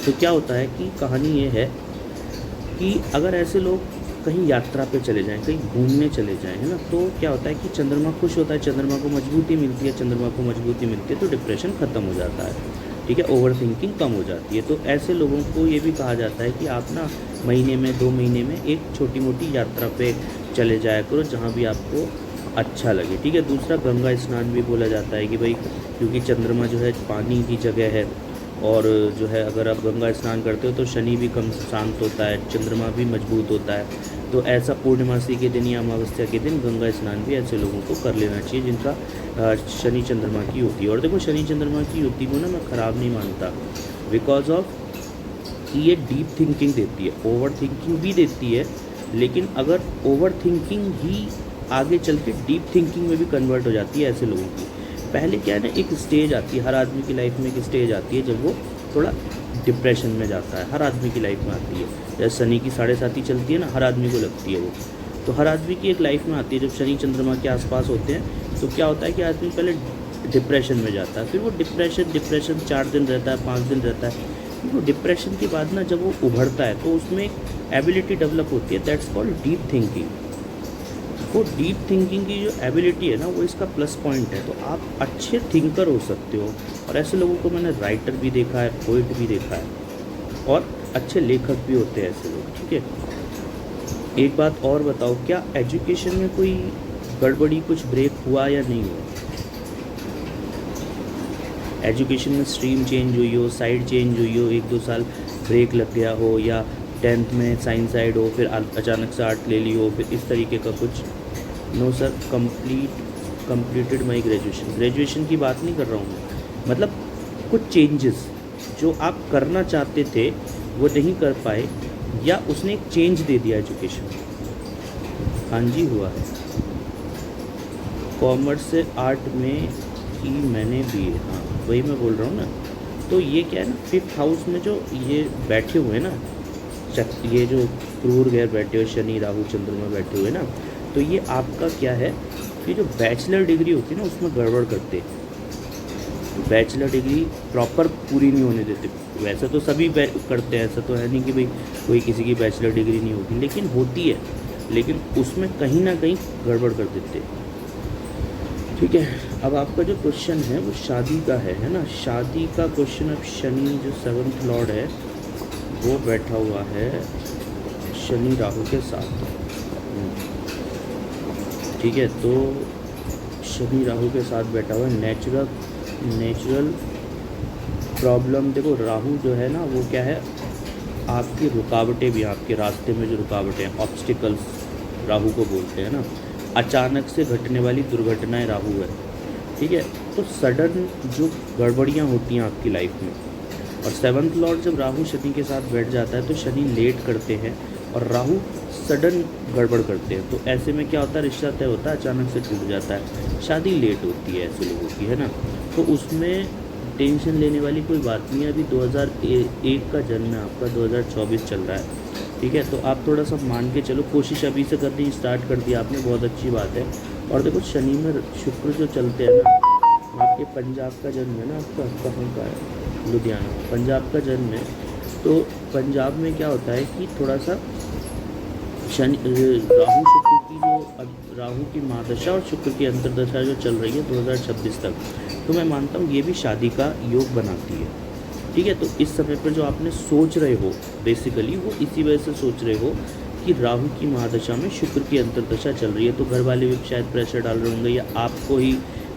तो क्या होता है कि कहानी ये है कि अगर ऐसे लोग कहीं यात्रा पे चले जाएं, कहीं घूमने चले जाएं, है ना, तो क्या होता है कि चंद्रमा खुश होता है, चंद्रमा को मजबूती मिलती है, चंद्रमा को मजबूती मिलती है तो डिप्रेशन ख़त्म हो जाता है। ठीक है, ओवर थिंकिंग कम हो जाती है। तो ऐसे लोगों को ये भी कहा जाता है कि आप ना महीने में, 2 महीने में एक छोटी मोटी यात्रा पे चले जाया करो, जहाँ भी आपको अच्छा लगे। ठीक है, दूसरा गंगा स्नान भी बोला जाता है कि भाई, क्योंकि चंद्रमा जो है पानी की जगह है, और जो है अगर आप गंगा स्नान करते हो तो शनि भी कम शांत होता है, चंद्रमा भी मजबूत होता है। तो ऐसा पूर्णिमासी के दिन या अमावस्या के दिन गंगा स्नान भी ऐसे लोगों को कर लेना चाहिए जिनका शनि चंद्रमा की युति। और देखो, शनि चंद्रमा की युति को ना मैं ख़राब नहीं मानता, बिकॉज ऑफ कि ये डीप थिंकिंग देती है, ओवर थिंकिंग भी देती है, लेकिन अगर ओवर थिंकिंग ही आगे चल के डीप थिंकिंग में भी कन्वर्ट हो जाती है ऐसे लोगों की। पहले क्या है ना, एक स्टेज आती है हर आदमी की लाइफ में, एक स्टेज आती है जब वो थोड़ा डिप्रेशन में जाता है, हर आदमी की लाइफ में आती है। जैसे शनि की 7.5 चलती है ना, हर आदमी को लगती है वो, तो हर आदमी की एक लाइफ में आती है। जब शनि चंद्रमा के आसपास होते हैं तो क्या होता है कि आदमी पहले डिप्रेशन में जाता है, फिर वो डिप्रेशन 4 दिन रहता है, 5 दिन रहता है, फिर वो डिप्रेशन के बाद ना जब वो उभरता है तो उसमें एबिलिटी डेवलप होती है, दैट्स कॉल्ड डीप थिंकिंग। वो डीप थिंकिंग की जो एबिलिटी है ना, वो इसका प्लस पॉइंट है। तो आप अच्छे थिंकर हो सकते हो, और ऐसे लोगों को मैंने राइटर भी देखा है, पोइट भी देखा है, और अच्छे लेखक भी होते हैं ऐसे लोग। ठीक है, एक बात और बताओ, क्या एजुकेशन में कोई गड़बड़ी, कुछ ब्रेक हुआ या नहीं हुआ? एजुकेशन में स्ट्रीम चेंज हुई हो, साइड चेंज हुई हो, 1-2 साल ब्रेक लग गया हो, या 10th में साइंस साइड हो, फिर अचानक से आर्ट ले ली हो, फिर इस तरीके का कुछ? No sir, completed my graduation की बात नहीं कर रहा हूँ मैं, मतलब कुछ चेंजेस जो आप करना चाहते थे वो नहीं कर पाए, या उसने एक चेंज दे दिया एजुकेशन। हाँ जी, हुआ है। कॉमर्स से आर्ट में की मैंने BA, हाँ वही मैं बोल रहा हूँ ना। तो ये क्या है ना, 5th हाउस में जो ये बैठे हुए हैं ना, ये जो क्रूर गैर बैठे हुए, शनि राहु चंद्रमा बैठे हुए ना, तो ये आपका क्या है कि जो बैचलर डिग्री होती है ना उसमें गड़बड़ करते हैं। बैचलर डिग्री प्रॉपर पूरी नहीं होने देते। वैसे तो सभी करते हैं, ऐसा तो है नहीं कि भाई कोई किसी की बैचलर डिग्री नहीं होती, लेकिन होती है, लेकिन उसमें कहीं ना कहीं गड़बड़ कर देते हैं। ठीक है, अब आपका जो क्वेश्चन है वो शादी का है ना। शादी का क्वेश्चन, अब शनि जो 7th लॉर्ड है वो बैठा हुआ है शनि राहु के साथ। ठीक है, तो शनि राहु के साथ बैठा हुआ है। नेचुरल प्रॉब्लम, देखो राहु जो है ना वो क्या है, आपकी रुकावटें भी, आपके रास्ते में जो रुकावटें, ऑब्स्टिकल्स राहु को बोलते हैं ना। अचानक से घटने वाली दुर्घटनाएं राहु है। ठीक है, तो सडन जो गड़बड़ियाँ होती हैं आपकी लाइफ में। और 7th लॉर्ड जब राहु शनि के साथ बैठ जाता है तो शनि लेट करते हैं और राहु सडन गड़बड़ करते हैं। तो ऐसे में क्या होता है, रिश्ता तय होता है, अचानक से टूट जाता है, शादी लेट होती है ऐसे लोगों की, है ना। तो उसमें टेंशन लेने वाली कोई बात नहीं है। अभी 2001 का जन्म है आपका, 2024 चल रहा है। ठीक है, तो आप थोड़ा सा मान के चलो, कोशिश अभी से करनी स्टार्ट कर दिया आपने, बहुत अच्छी बात है। और देखो शनि में शुक्र जो चलते हैं ना, आपके पंजाब का जन्म है ना आपका, कहाँ का है, लुधियाना, पंजाब का जन्म है। तो पंजाब में क्या होता है कि थोड़ा सा शनि राहु शुक्र की जो राहु की महादशा और शुक्र की अंतर्दशा जो चल रही है 2026 तक, तो मैं मानता हूँ ये भी शादी का योग बनाती है। ठीक है, तो इस समय पर जो आपने सोच रहे हो बेसिकली वो इसी वजह से सोच रहे हो कि राहु की महादशा में शुक्र की अंतर्दशा चल रही है, तो घर वाले भी शायद प्रेशर डाल रहे होंगे, या आपको ही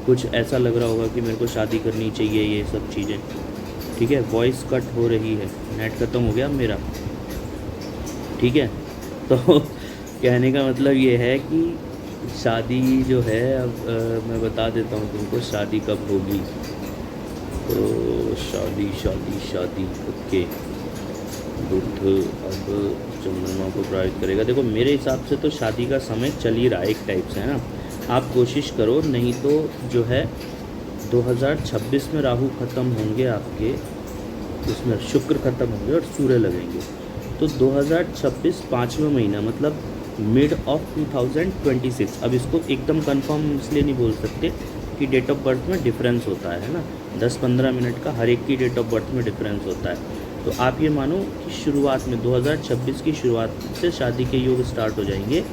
कुछ ऐसा लग रहा होगा कि मेरे को शादी करनी चाहिए, ये सब चीज़ें। ठीक है, वॉइस कट हो रही है, नेट ख़त्म हो गया मेरा। ठीक है, तो कहने का मतलब ये है कि शादी जो है, अब मैं बता देता हूँ तुमको शादी कब होगी। तो शादी ओके, बुध अब चंद्रमा को प्रभावित करेगा। देखो मेरे हिसाब से तो शादी का समय चल ही रहा है एक टाइप से, है ना। आप कोशिश करो, नहीं तो जो है 2026 में राहु ख़त्म होंगे आपके, उसमें शुक्र ख़त्म होंगे और सूर्य लगेंगे। तो 2026 5वां महीना, मतलब मिड ऑफ 2026। अब इसको एकदम कंफर्म इसलिए नहीं बोल सकते कि डेट ऑफ बर्थ में डिफरेंस होता है ना, 10-15 मिनट का हर एक की डेट ऑफ बर्थ में डिफरेंस होता है। तो आप ये मानो कि शुरुआत में 2026 की शुरुआत से शादी के योग स्टार्ट हो जाएंगे,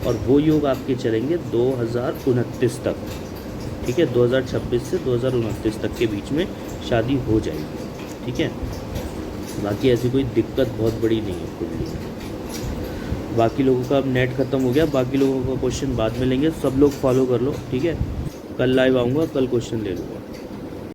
और वो योग आपके चलेंगे 2029 तक। ठीक है, 2026 से 2029 तक के बीच में शादी हो जाएगी। ठीक है, बाकी ऐसी कोई दिक्कत बहुत बड़ी नहीं है कुंडली में। बाकी लोगों का अब नेट ख़त्म हो गया, बाकी लोगों का क्वेश्चन बाद में लेंगे, सब लोग फॉलो कर लो। ठीक है, कल लाइव आऊँगा, कल क्वेश्चन ले लूँगा।